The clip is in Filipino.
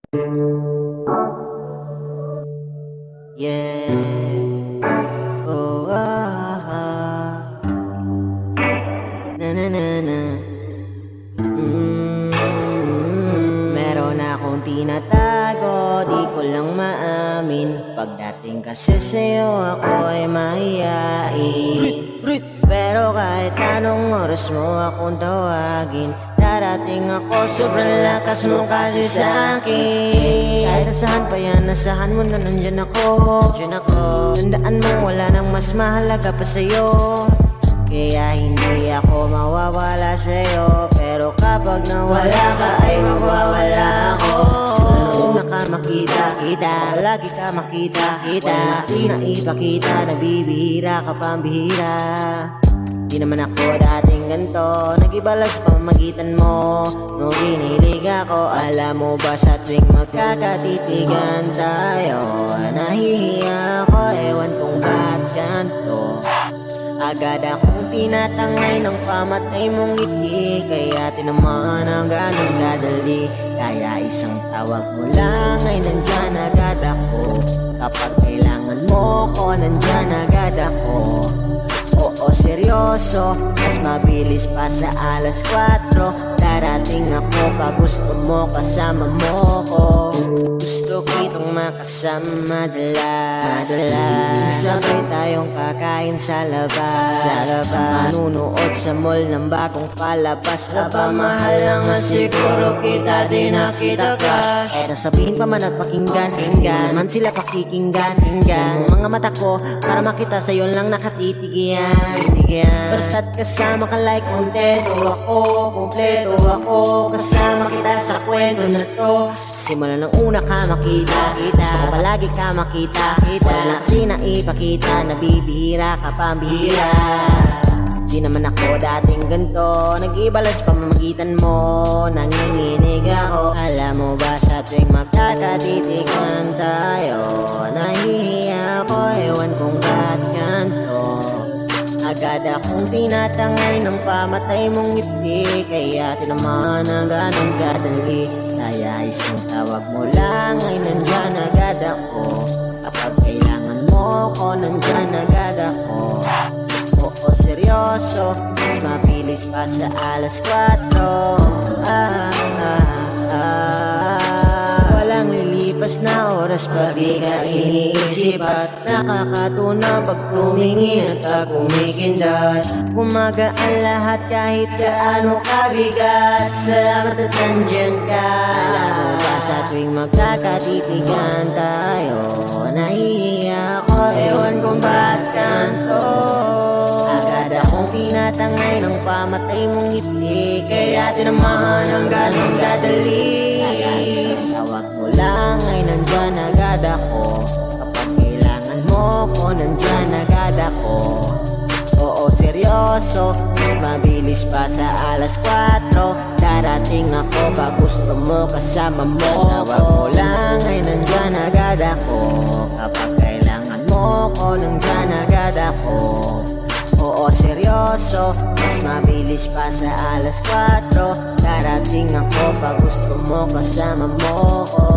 Yeah. Oh, na na na na. Meron akong tinatago, di ko lang maamin. Pagdating kasi sa'yo ako ay mahihain. Pero kahit anong oras mo akong tawagin, darating ako, sobrang lakas mo kasi sa'kin. Kahit nasahan pa yan, nasahan mo na nandyan ako. Tandaan mo wala nang mas mahalaga pa sa'yo, kaya hindi ako mawawala sa'yo. Pero kapag nawala ka ay mawawala ako. Una ka makita, lagi ka makita. Wala sinaipakita, nabibihira ka pambihira. Di naman ako dating ganto, nag-ibalas pamamagitan mo nung ginilig ako. Alam mo ba sa tuwing magkakatitigan tayo, nahihiya ako, ewan kung ba't ganto. Agad akong tinatangay ng pamatay mong ngiti, kaya tinamaan ang ganong kadali. Kaya isang tawag mo lang ay nandyan agad ako. Kapag kailangan mo ko, nandyan agad ako. Oo, seryoso, mas mabilis pa sa alas 4. Darating ako pag gusto mo, kasama mo ko. Gusto kitang makasama madalas. Sabay tayong kakain sa labas. Manunood sa mall ng bagong palabas. Aba, mahal lang na siguro kita, di nakita ka. Eh, nasabihin pa man at pakinggan, man sila pakikinggan. Mga mata ko, para makita sa'yo lang nakatitigyan. Basta't kasama ka like kompleto ako. Kasama kita sa kwento na to. Simula ng una ka makita, gusto ko palagi ka makita. Wala sinaipakita, nabibihira ka pambihira. Di naman ako dating ganto, nag-ibalas pamamagitan mo, nanginginig ako. Alam mo ba sa tuwing magkakatitigan tayo, nahihiya ako, ewan kung ba't ganto. Agad akong tinatangay ng pamatay mong ngiti, kaya tinamaan ang ganong kadali. Kaya isang tawag mo lang ay nandyan agad ako. Kapag kailangan mo ko, nandyan agad ako. Oo, seryoso, mas mabilis pa sa alas 4. Walang lilipas na oras pag di ka iniisip, at nakakatunaw pag tumingin at kumikindat. Gumagaan lahat kahit gaano kabigat. Salamat at nandyan ka. Alam mo ba sa tuwing magkakatitigan tayo, nahihiya ako, ewan kung ba't ganto. Agad akong tinatangay ng pamatay mong ngiti, kaya tinamaan ang ganong dadali. Kaya isang tawag mo lang ay nandyan agad ako. Kapag kailangan mo ko, nandyan agad ako. Oo, seryoso, mas mabilis pa sa alas 4. Darating ako pag gusto mo, kasama mo. Tawag mo lang ay nandyan agad ako. Kapag kailangan mo ko, nandyan agad ako. Oo, seryoso, mas mabilis pa sa alas 4. Darating ako pag gusto mo, kasama mo ko.